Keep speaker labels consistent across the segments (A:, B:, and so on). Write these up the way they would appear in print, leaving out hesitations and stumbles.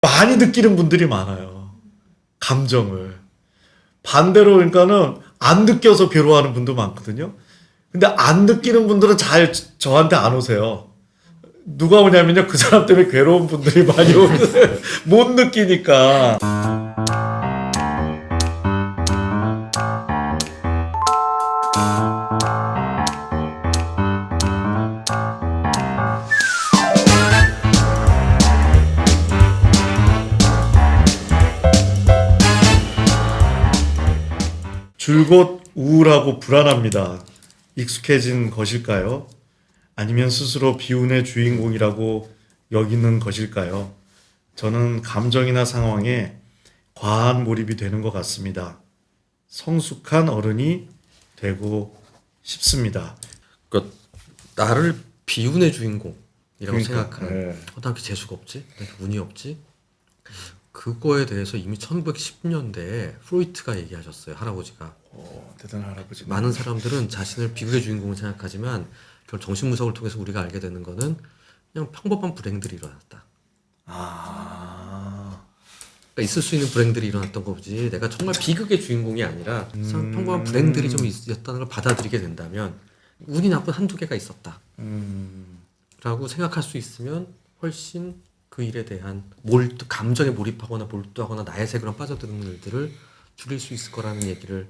A: 많이 느끼는 분들이 많아요. 감정을. 반대로 그러니까는 안 느껴서 괴로워하는 분도 많거든요. 근데 안 느끼는 분들은 잘 저한테 안 오세요. 누가 오냐면요. 그 사람 때문에 괴로운 분들이 많이 오세요. 못 느끼니까. 줄곧 우울하고 불안합니다. 익숙해진 것일까요? 아니면 스스로 비운의 주인공이라고 여기는 것일까요? 저는 감정이나 상황에 과한 몰입이 되는 것 같습니다. 성숙한 어른이 되고 싶습니다.
B: 그러니까 나를 비운의 주인공이라고
A: 그러니까,
B: 생각하는
A: 네.
B: 나 이렇게 재수가 없지? 나 이렇게 운이 없지? 그거에 대해서 이미 1910년대에 프로이트가 얘기하셨어요. 할아버지가.
A: 대단한 할아버지.
B: 많은 사람들은 자신을 비극의 주인공을 생각하지만 결국 정신분석을 통해서 우리가 알게 되는 거는 그냥 평범한 불행들이 일어났다.
A: 아,
B: 그러니까 있을 수 있는 불행들이 일어났던 거지 내가 정말 비극의 주인공이 아니라 평범한 불행들이 좀 있었다는 걸 받아들이게 된다면 운이 나쁜 한두 개가 있었다 라고 생각할 수 있으면 훨씬 그 일에 대한 감정에 몰입하거나 몰두하거나 나의 세계로 빠져드는 일들을 줄일 수 있을 거라는 얘기를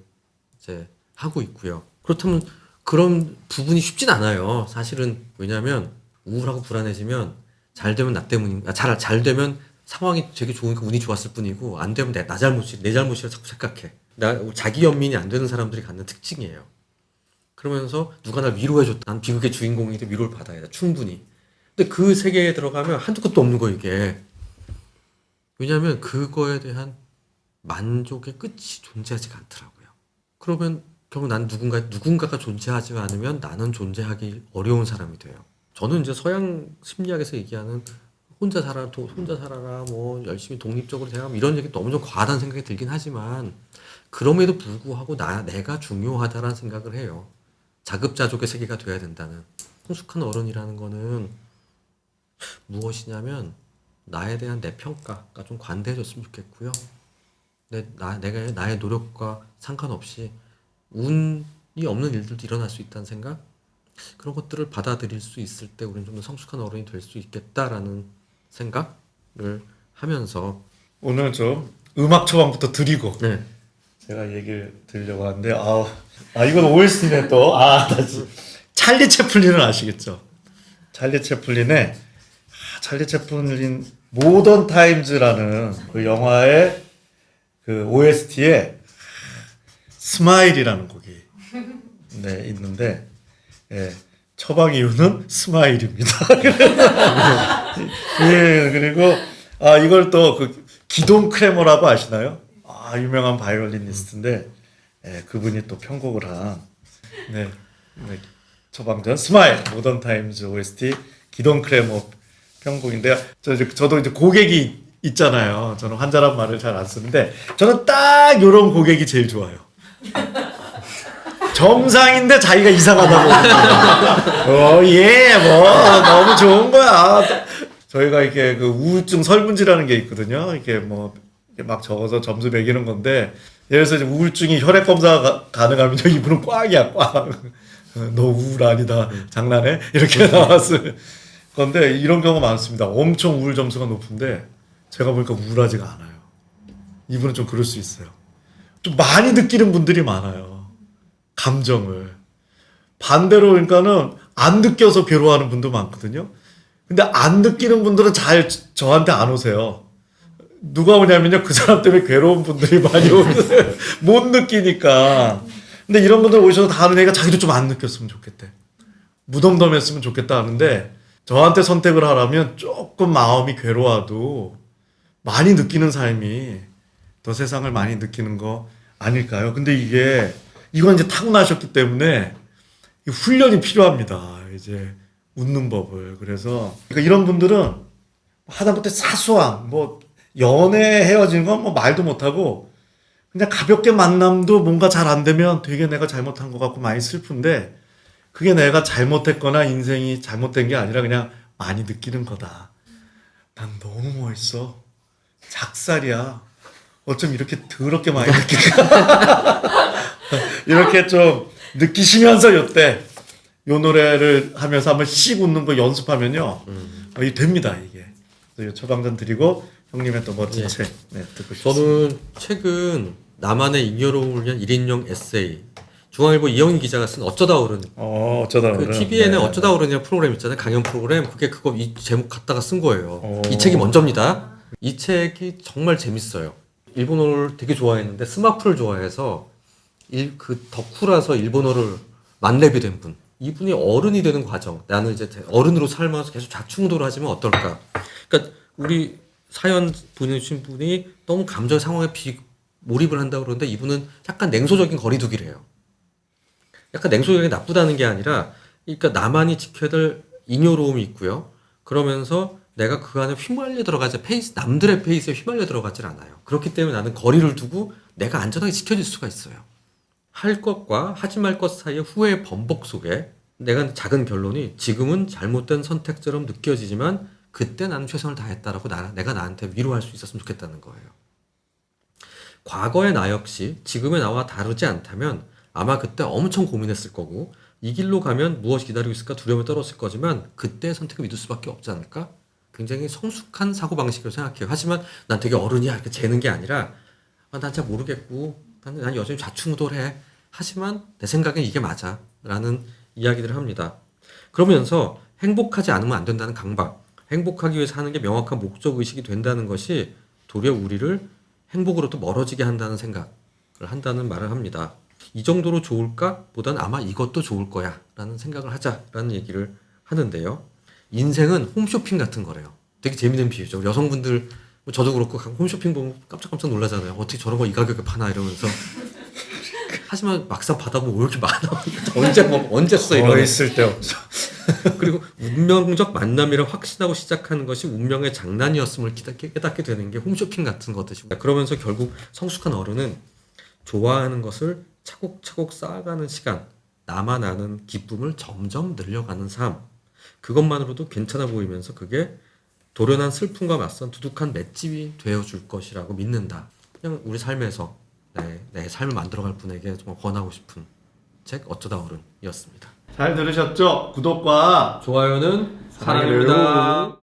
B: 이제 하고 있고요. 그렇다면 그런 부분이 쉽진 않아요. 사실은. 왜냐하면 우울하고 불안해지면 잘 되면 나 때문인가, 잘 되면 상황이 되게 좋으니까 운이 좋았을 뿐이고 안 되면 내 잘못이라 자꾸 생각해. 자기 연민이 안 되는 사람들이 갖는 특징이에요. 그러면서 누가 날 위로해줬다. 난 비극의 주인공인데 위로를 받아야 돼. 충분히. 근데 그 세계에 들어가면 한두 끝도 없는 거예요, 이게. 왜냐하면 그거에 대한 만족의 끝이 존재하지가 않더라고요. 그러면 결국 난 누군가가 존재하지 않으면 나는 존재하기 어려운 사람이 돼요. 저는 이제 서양 심리학에서 얘기하는 혼자 살아라, 뭐 열심히 독립적으로 생각하면 이런 얘기 너무 좀 과하다는 생각이 들긴 하지만 그럼에도 불구하고 내가 중요하다라는 생각을 해요. 자급자족의 세계가 돼야 된다는. 성숙한 어른이라는 거는 무엇이냐면 나에 대한 내 평가가 좀 관대해졌으면 좋겠고요. 내가 나의 노력과 상관없이 운이 없는 일들도 일어날 수 있다는 생각? 그런 것들을 받아들일 수 있을 때 우리는 좀 더 성숙한 어른이 될 수 있겠다라는 생각을 하면서
A: 오늘 좀 음악 처방부터 드리고
B: 네.
A: 제가 얘기를 드리려고 하는데 이건 OST네 또. 다시. 찰리 채플린을 아시겠죠? 찰리 채플린 모던 타임즈라는 그 영화의 그 OST에 스마일이라는 곡이 있는데 처방 이유는 스마일입니다. 예, 그리고 이걸 또 그 기돈 크레머라고 아시나요? 유명한 바이올리니스트인데 그분이 또 편곡을 한 처방전 스마일 모던 타임즈 OST 기돈 크레머 편곡인데요. 저도 이제 고객이 있잖아요. 저는 환자란 말을 잘 안 쓰는데 저는 딱 이런 고객이 제일 좋아요. 정상인데 자기가 이상하다고. 너무 좋은 거야. 저희가 이렇게 그 우울증 설문지라는 게 있거든요. 이렇게 막 적어서 점수 매기는 건데, 예를 들어서 우울증이 혈액 검사가 가능하면요, 이분은 꽝이야, 꽝. 너 우울 아니다. 장난해? 이렇게 나왔을 건데, 이런 경우가 많습니다. 엄청 우울 점수가 높은데, 제가 보니까 우울하지가 않아요. 이분은 좀 그럴 수 있어요. 좀 많이 느끼는 분들이 많아요. 감정을. 반대로 그러니까는 안 느껴서 괴로워하는 분도 많거든요. 근데 안 느끼는 분들은 잘 저한테 안 오세요. 누가 오냐면요, 그 사람 때문에 괴로운 분들이 많이 오세요. 못 느끼니까. 근데 이런 분들 오셔서 다 하는 얘기가 자기도 좀 안 느꼈으면 좋겠대. 무덤덤했으면 좋겠다 하는데, 저한테 선택을 하라면 조금 마음이 괴로워도 많이 느끼는 삶이 더 세상을 많이 느끼는 거 아닐까요? 근데 이건 이제 타고나셨기 때문에 훈련이 필요합니다. 이제 웃는 법을. 그래서 그러니까 이런 분들은 하다못해 사소한 연애 헤어진 건 말도 못하고 그냥 가볍게 만남도 뭔가 잘 안 되면 되게 내가 잘못한 것 같고 많이 슬픈데, 그게 내가 잘못했거나 인생이 잘못된 게 아니라 그냥 많이 느끼는 거다. 난 너무 멋있어. 작살이야. 어쩜 이렇게 더럽게 많이 느낄까? 이렇게 좀 느끼시면서 요때 요 노래를 하면서 한번 씩 웃는 거 연습하면요. 이게 됩니다, 이게. 그래서 요 처방전 드리고 형님의 또 멋진
B: 예.
A: 책 듣고 싶습니다.
B: 저는 최근 나만의 잉여로움을 위한 1인용 에세이 중앙일보 이영희 기자가 쓴 어쩌다 어른
A: 어쩌다
B: 그
A: 오늘.
B: TVN의
A: 네.
B: 어쩌다 어른이라는 프로그램 있잖아요. 강연 프로그램. 그게 그거 이 제목 갖다가 쓴 거예요.
A: 오.
B: 이 책이 먼저입니다. 이 책이 정말 재밌어요. 일본어를 되게 좋아했는데 스마프를 좋아해서 그 덕후라서 일본어를 만렙이 된 분. 이분이 어른이 되는 과정. 나는 이제 어른으로 살면서 계속 좌충우돌을 하지만 어떨까. 그러니까 우리 사연 보내주신 분이 너무 감정 상황에 몰입을 한다고 그러는데 이분은 약간 냉소적인 거리두기를 해요. 약간 냉소적이 나쁘다는 게 아니라 그러니까 나만이 지켜야 될 잉여로움이 있고요. 그러면서 내가 그 안에 휘말려 들어가지 남들의 페이스에 휘말려 들어가질 않아요. 그렇기 때문에 나는 거리를 두고 내가 안전하게 지켜질 수가 있어요. 할 것과 하지 말 것 사이의 후회의 번복 속에 내가 작은 결론이 지금은 잘못된 선택처럼 느껴지지만 그때 나는 최선을 다했다라고 내가 나한테 위로할 수 있었으면 좋겠다는 거예요. 과거의 나 역시 지금의 나와 다르지 않다면 아마 그때 엄청 고민했을 거고 이 길로 가면 무엇이 기다리고 있을까 두려움에 떨었을 거지만 그때의 선택을 믿을 수밖에 없지 않을까? 굉장히 성숙한 사고방식으로 생각해요. 하지만 난 되게 어른이야 이렇게 재는 게 아니라 난 잘 모르겠고 난 여전히 좌충우돌해. 하지만 내 생각엔 이게 맞아 라는 이야기들을 합니다. 그러면서 행복하지 않으면 안 된다는 강박, 행복하기 위해서 하는 게 명확한 목적의식이 된다는 것이 도리어 우리를 행복으로부터 멀어지게 한다는 생각을 한다는 말을 합니다. 이 정도로 좋을까? 보다는 아마 이것도 좋을 거야 라는 생각을 하자라는 얘기를 하는데요. 인생은 홈쇼핑 같은 거래요. 되게 재밌는 비유죠. 여성분들, 저도 그렇고 홈쇼핑 보면 깜짝깜짝 놀라잖아요. 어떻게 저런 거 이 가격에 파나 이러면서. 하지만 막상 받아보면 왜 이렇게 많아? 언제 써 이런
A: 있을 때 없죠.
B: 그리고 운명적 만남이라 확신하고 시작하는 것이 운명의 장난이었음을 깨닫게 되는 게 홈쇼핑 같은 것들이고 그러면서 결국 성숙한 어른은 좋아하는 것을 차곡차곡 쌓아가는 시간, 나만 아는 기쁨을 점점 늘려가는 삶, 그것만으로도 괜찮아 보이면서 그게 도련한 슬픔과 맞선 두둑한 맷집이 되어줄 것이라고 믿는다. 그냥 우리 삶에서 내 삶을 만들어갈 분에게 정말 권하고 싶은 책 어쩌다 어른이었습니다.
A: 잘 들으셨죠? 구독과
B: 좋아요는
A: 사랑입니다.